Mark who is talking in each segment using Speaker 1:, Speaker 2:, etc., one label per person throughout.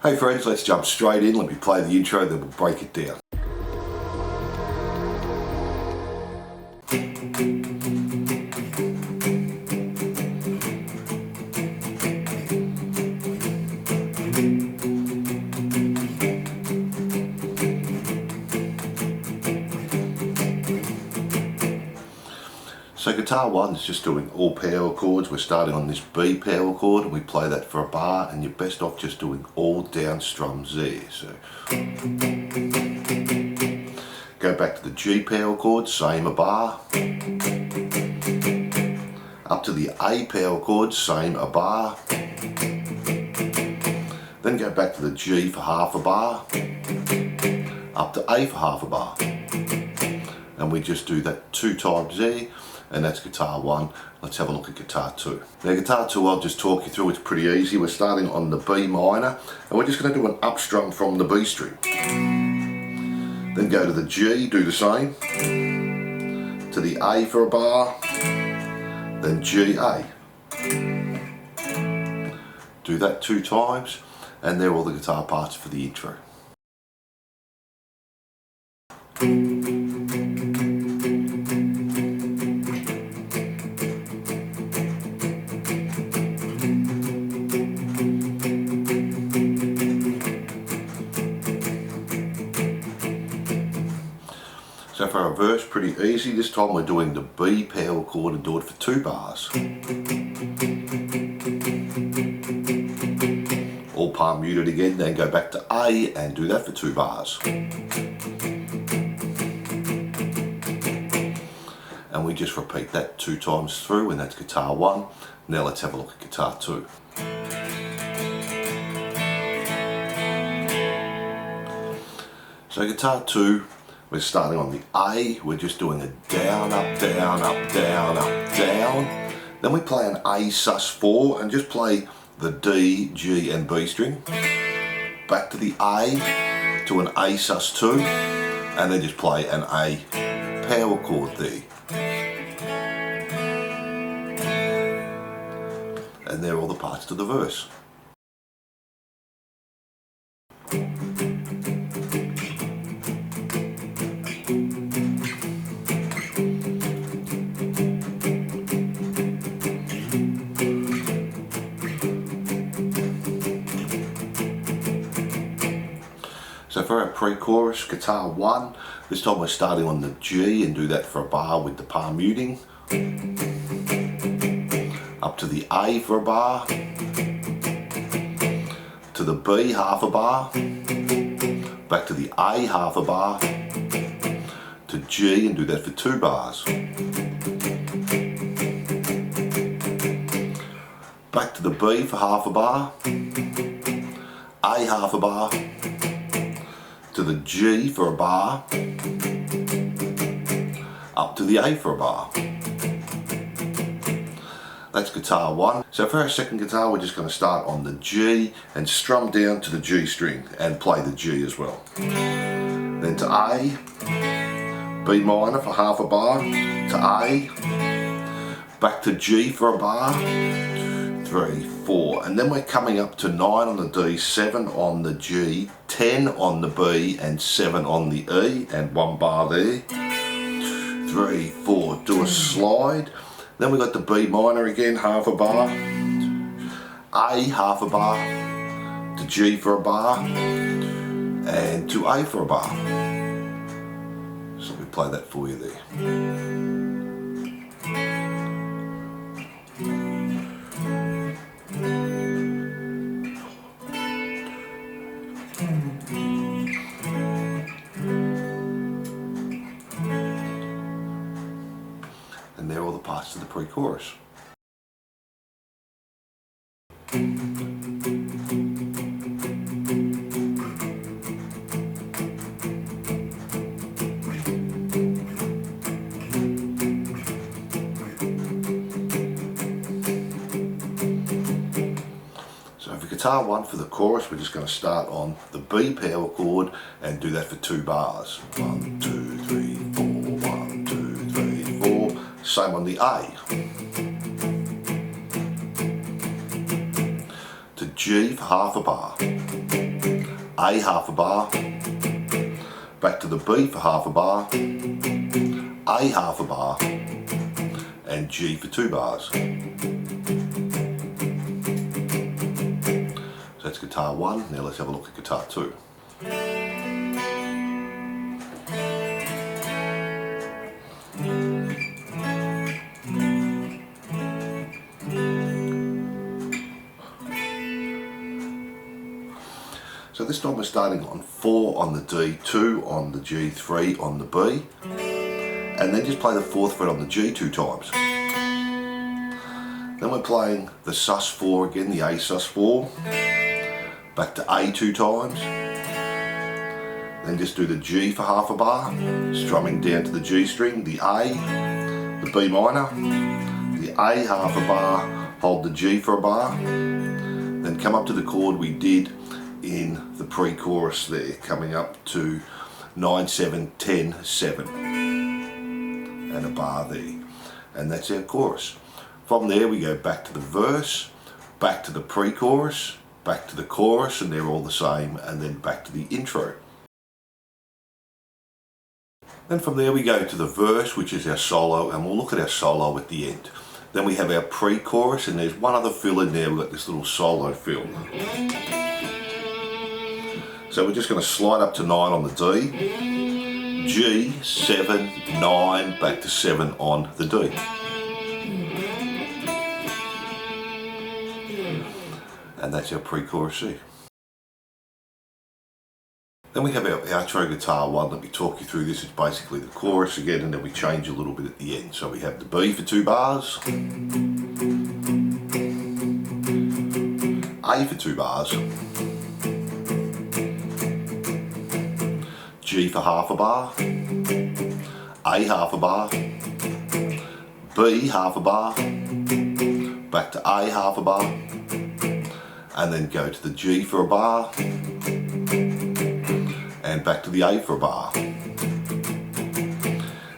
Speaker 1: Hey friends, let's jump straight in. Let me play the intro, then we'll break it down. So guitar 1 is just doing all power chords. We're starting on this B power chord and we play that for a bar, and you're best off just doing all down strums there. So go back to the G power chord, same a bar. Up to the A power chord, same a bar. Then go back to the G for half a bar. Up to A for half a bar. And we just do that 2 times there. And that's guitar 1. Let's have a look at guitar 2. Now guitar 2 I'll just talk you through, it's pretty easy. We're starting on the B minor and we're just going to do an up strum from the B string. Then go to the G, do the same. To the A for a bar, then G, A. Do that 2 times and they're all the guitar parts for the intro. So for our verse, pretty easy. This time we're doing the B power chord and do it for 2 bars. All palm muted again, then go back to A and do that for 2 bars. And we just repeat that 2 times through, and that's guitar 1. Now let's have a look at guitar 2. So guitar 2, we're starting on the A, we're just doing a down, up, down, up, down, up, down. Then we play an A sus4 and just play the D, G and B string. Back to the A, to an A sus2, and then just play an A power chord there. And they're all the parts to the verse. So for our pre-chorus, guitar 1, this time we're starting on the G and do that for a bar with the palm muting. Up to the A for a bar. To the B, half a bar. Back to the A, half a bar. To G and do that for 2 bars. Back to the B for half a bar. A, half a bar. To the G for a bar, up to the A for a bar. That's guitar 1. So for our second guitar, we're just going to start on the G and strum down to the G string and play the G as well. Then to A, B minor for half a bar, to A, back to G for a bar, 3, 4, and then we're coming up to 9 on the D, 7 on the G, 10 on the B and 7 on the E, and 1 bar there. 3, 4, do a slide. Then we got the B minor again, half a bar, A, half a bar, to G for a bar, and to A for a bar. So we play that for you there. And they're all the parts to the pre-chorus. So for guitar 1 for the chorus, we're just going to start on the B power chord and do that for 2 bars. 1, 2, 3, 4, 1, 2, 3, 4. Same on the A. To G for half a bar. A half a bar, back to the B for half a bar, A half a bar, and G for 2 bars. So that's guitar 1, now let's have a look at guitar 2. So this time we're starting on 4 on the D, 2 on the G, 3 on the B, and then just play the 4th fret on the G 2 times. Then we're playing the sus4 again, the A sus4, back to A 2 times, then just do the G for half a bar, strumming down to the G string, the A, the B minor, the A half a bar, hold the G for a bar, then come up to the chord we did in the pre-chorus there, coming up to 9, 7, 10, 7, and a bar there, and that's our chorus. From there we go back to the verse, back to the pre-chorus, back to the chorus, and they're all the same, and then back to the intro. Then from there we go to the verse, which is our solo, and we'll look at our solo at the end. Then we have our pre-chorus, and there's one other fill in there. We've got this little solo fill. So we're just going to slide up to 9 on the D, G, 7, 9, back to 7 on the D. And that's our pre-chorus C. Then we have our outro guitar 1. Let me talk you through this. It's basically the chorus again, and then we change a little bit at the end. So we have the B for 2 bars, A for 2 bars, G for half a bar, A half a bar, B half a bar, back to A half a bar, and then go to the G for a bar, and back to the A for a bar.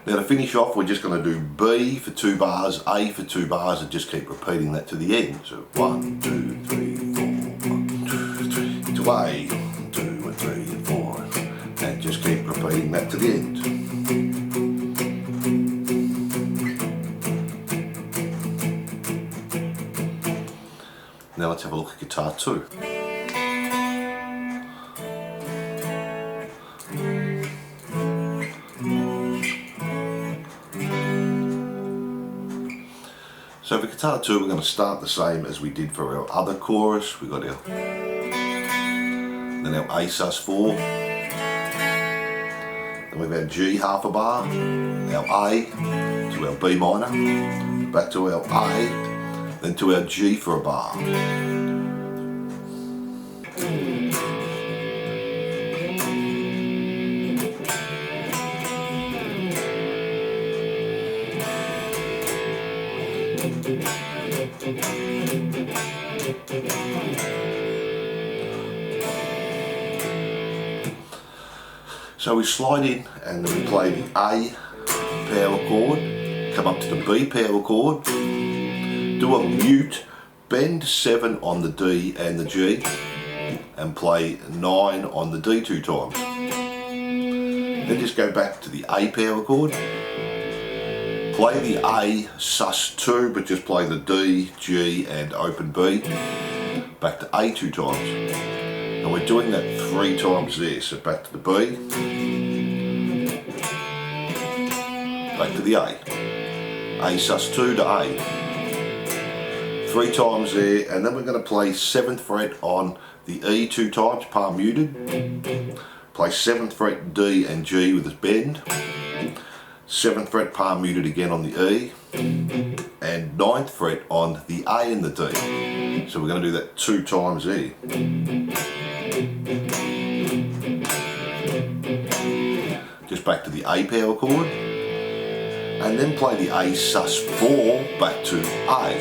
Speaker 1: Now to finish off, we're just going to do B for 2 bars, A for 2 bars, and just keep repeating that to the end. So 1, 2, 3, 4, 1, 2, 3, to A, 1, 2, and 3, and 4, and just keep repeating that to the end. Now let's have a look at guitar 2. So for guitar 2 we're going to start the same as we did for our other chorus. We've got our, then our A sus4, then we've our G half a bar, our A to our B minor, back to our A, then to our G for a bar. So we slide in and then we play the A power chord, come up to the B power chord, do a mute, bend 7 on the D and the G, and play 9 on the D 2 times. Then just go back to the A power chord, play the A sus2, but just play the D, G and open B, back to A 2 times. And we're doing that 3 times there, so back to the B, back to the A sus2 to A, 3 times there, and then we're going to play 7th fret on the E 2 times, palm muted, play 7th fret D and G with a bend, 7th fret palm muted again on the E, and 9th fret on the A and the D. So we're going to do that 2 times there. Just back to the A power chord, and then play the A sus4 back to A,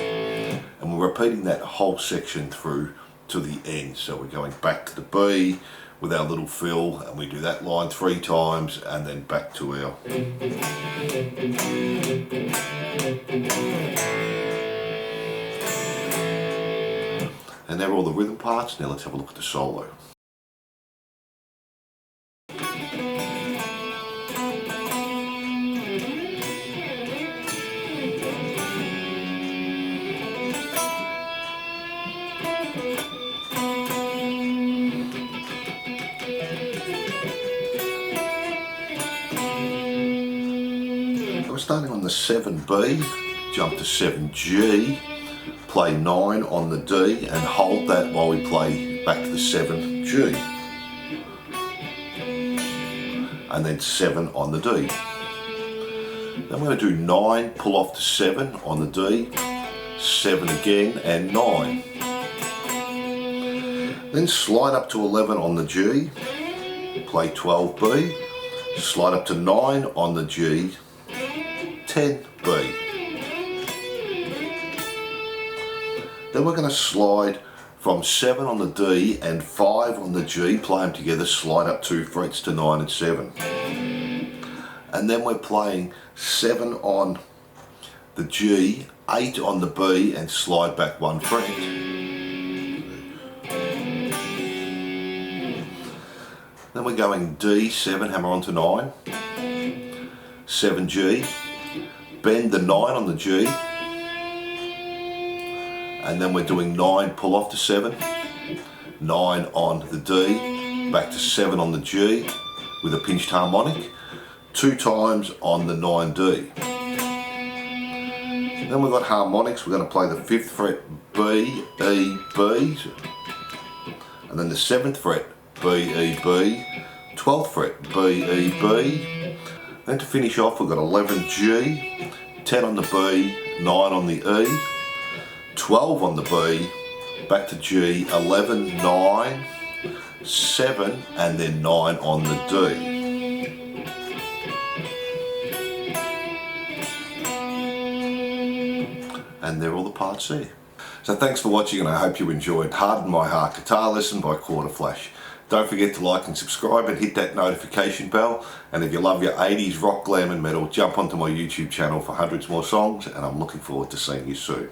Speaker 1: and we're repeating that whole section through to the end. So we're going back to the B with our little fill, and we do that line 3 times, and then back to our and there are all the rhythm parts. Now let's have a look at the solo. starting on the 7B, jump to 7G, play 9 on the D and hold that while we play back to the 7G. And then 7 on the D. Then we're going to do 9, pull off to 7 on the D, 7 again and 9. Then slide up to 11 on the G, play 12B, slide up to 9 on the G, 10B. Then we're going to slide from 7 on the D and 5 on the G, play them together, slide up 2 frets to 9 and 7. And then we're playing 7 on the G, 8 on the B and slide back 1 fret. Then we're going D, 7, hammer on to 9, 7G, bend the 9 on the G, and then we're doing 9, pull off to 7, 9 on the D, back to 7 on the G with a pinched harmonic, 2 times on the 9D. Then we've got harmonics, we're going to play the 5th fret B, E, B, and then the 7th fret B, E, B, 12th fret B, E, B. Then to finish off we've got 11 G, 10 on the B, 9 on the E, 12 on the B, back to G, 11, 9, 7 and then 9 on the D. And they're all the parts there. So thanks for watching and I hope you enjoyed Harden My Heart guitar lesson by Quarterflash. Don't forget to like and subscribe and hit that notification bell. And if you love your 80s rock, glam and metal, jump onto my YouTube channel for hundreds more songs and I'm looking forward to seeing you soon.